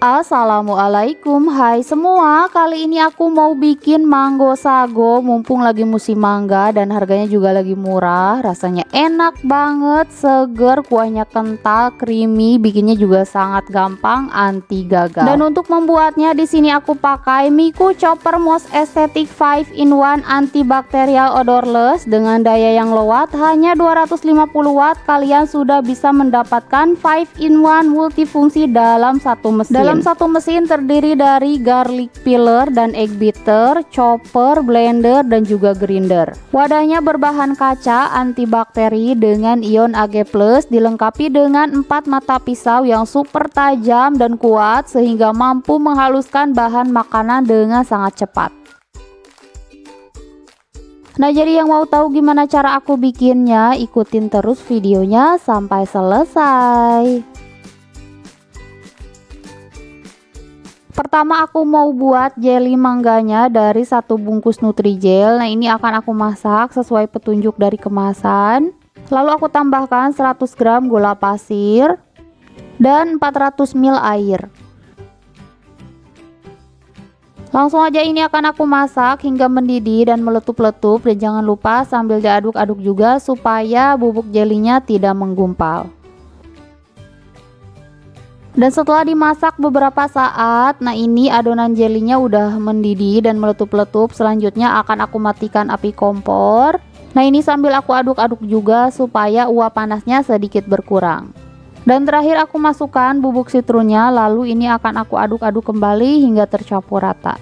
Assalamualaikum, hai semua. Kali ini aku mau bikin mango sago. Mumpung lagi musim mangga dan harganya juga lagi murah. Rasanya enak banget, seger, kuahnya kental, creamy, bikinnya juga sangat gampang, anti gagal. Dan untuk membuatnya di sini aku pakai Miku Chopper Most Aesthetic 5-in-1 Antibacterial Odorless dengan daya yang low watt, hanya 250 watt. Kalian sudah bisa mendapatkan 5-in-1 multifungsi dalam satu mesin. Dalam satu mesin terdiri dari garlic peeler dan egg beater, chopper, blender, dan juga grinder. Wadahnya berbahan kaca antibakteri dengan ion Ag+, dilengkapi dengan 4 mata pisau yang super tajam dan kuat sehingga mampu menghaluskan bahan makanan dengan sangat cepat. Nah, jadi yang mau tahu gimana cara aku bikinnya, ikutin terus videonya sampai selesai. Pertama aku mau buat jelly mangganya dari satu bungkus Nutrijel. Nah, ini akan aku masak sesuai petunjuk dari kemasan. Lalu aku tambahkan 100 gram gula pasir dan 400 ml air. Langsung aja ini akan aku masak hingga mendidih dan meletup-letup, dan jangan lupa sambil diaduk-aduk juga supaya bubuk jelinya tidak menggumpal. Dan setelah dimasak beberapa saat, nah ini adonan jelinya udah mendidih dan meletup-letup. Selanjutnya akan aku matikan api kompor. Nah, ini sambil aku aduk-aduk juga supaya uap panasnya sedikit berkurang. Dan terakhir aku masukkan bubuk citrunnya, lalu ini akan aku aduk-aduk kembali hingga tercampur rata.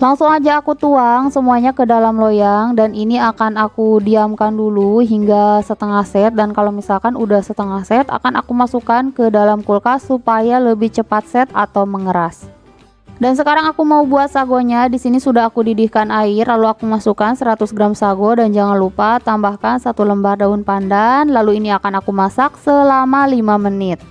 Langsung aja aku tuang semuanya ke dalam loyang, dan ini akan aku diamkan dulu hingga setengah set. Dan kalau misalkan udah setengah set, akan aku masukkan ke dalam kulkas supaya lebih cepat set atau mengeras. Dan sekarang aku mau buat sagonya. Di sini sudah aku didihkan air, lalu aku masukkan 100 gram sago dan jangan lupa tambahkan 1 lembar daun pandan. Lalu ini akan aku masak selama 5 menit.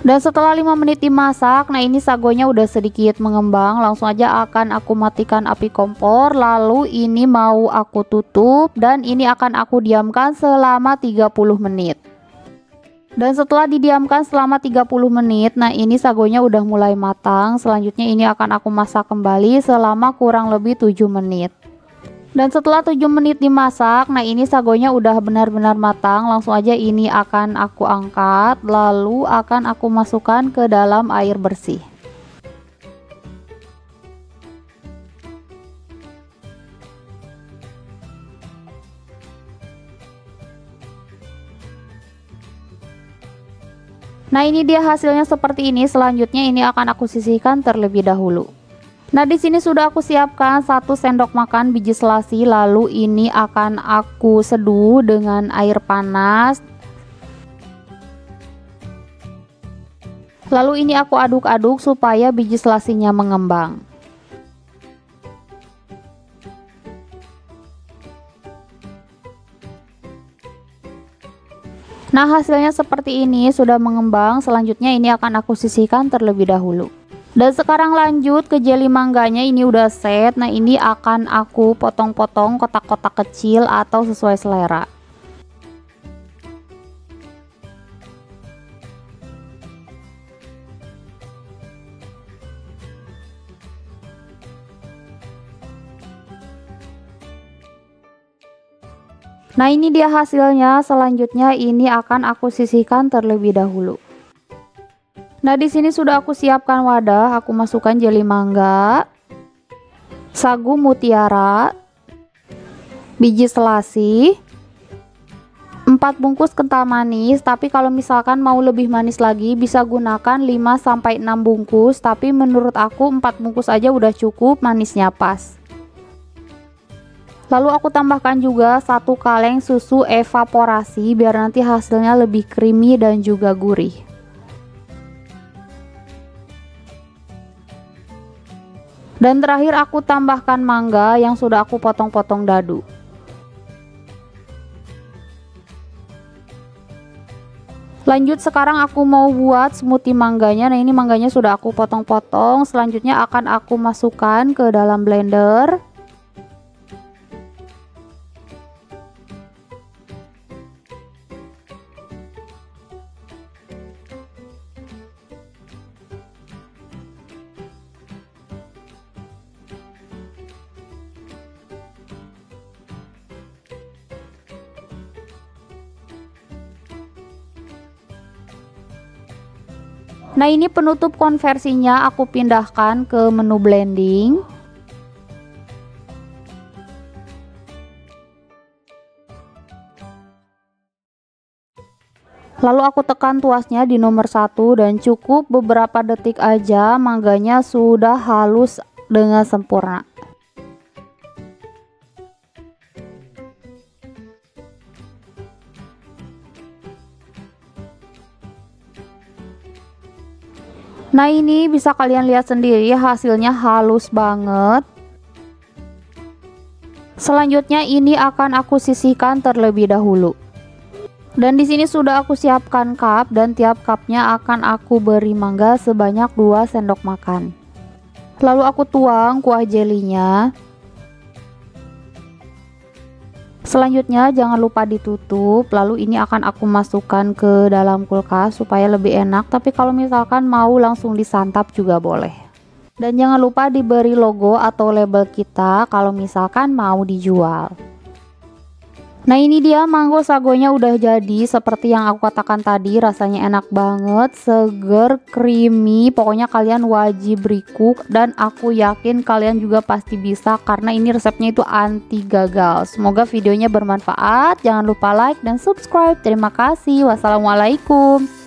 Dan setelah 5 menit dimasak, nah ini sagonya udah sedikit mengembang. Langsung aja akan aku matikan api kompor, lalu ini mau aku tutup dan ini akan aku diamkan selama 30 menit. Dan setelah didiamkan selama 30 menit, nah ini sagonya udah mulai matang. Selanjutnya ini akan aku masak kembali selama kurang lebih 7 menit. Dan setelah 7 menit dimasak, nah ini sagonya udah benar-benar matang. Langsung aja ini akan aku angkat, lalu akan aku masukkan ke dalam air bersih. Nah, ini dia hasilnya seperti ini. Selanjutnya ini akan aku sisihkan terlebih dahulu. Nah, di sini sudah aku siapkan 1 sendok makan biji selasi, lalu ini akan aku seduh dengan air panas. Lalu ini aku aduk-aduk supaya biji selasinya mengembang. Nah, hasilnya seperti ini, sudah mengembang. Selanjutnya ini akan aku sisihkan terlebih dahulu. Dan sekarang lanjut ke jelly mangganya, ini udah set. Nah, ini akan aku potong-potong kotak-kotak kecil atau sesuai selera. Nah, ini dia hasilnya. Selanjutnya ini akan aku sisihkan terlebih dahulu. Nah, di sini sudah aku siapkan wadah. Aku masukkan jelly mangga, sagu mutiara, biji selasi, 4 bungkus kental manis. Tapi kalau misalkan mau lebih manis lagi, bisa gunakan 5-6 bungkus. Tapi menurut aku 4 bungkus aja udah cukup, manisnya pas. Lalu aku tambahkan juga 1 kaleng susu evaporasi biar nanti hasilnya lebih creamy dan juga gurih. Dan terakhir aku tambahkan mangga yang sudah aku potong-potong dadu. Lanjut, sekarang aku mau buat smoothie mangganya. Nah, ini mangganya sudah aku potong-potong. Selanjutnya akan aku masukkan ke dalam blender. Nah, ini penutup konversinya aku pindahkan ke menu blending. Lalu aku tekan tuasnya di nomor 1 dan cukup beberapa detik aja mangganya sudah halus dengan sempurna. Nah, ini bisa kalian lihat sendiri hasilnya halus banget. Selanjutnya ini akan aku sisihkan terlebih dahulu. Dan di sini sudah aku siapkan cup dan tiap cupnya akan aku beri mangga sebanyak 2 sendok makan. Lalu aku tuang kuah jelinya. Selanjutnya jangan lupa ditutup, lalu ini akan aku masukkan ke dalam kulkas supaya lebih enak, tapi kalau misalkan mau langsung disantap juga boleh. Dan jangan lupa diberi logo atau label kita kalau misalkan mau dijual. Nah, ini dia mango sagonya udah jadi seperti yang aku katakan tadi, rasanya enak banget, seger, creamy, pokoknya kalian wajib recook dan aku yakin kalian juga pasti bisa karena ini resepnya itu anti gagal. Semoga videonya bermanfaat, jangan lupa like dan subscribe. Terima kasih, wassalamualaikum.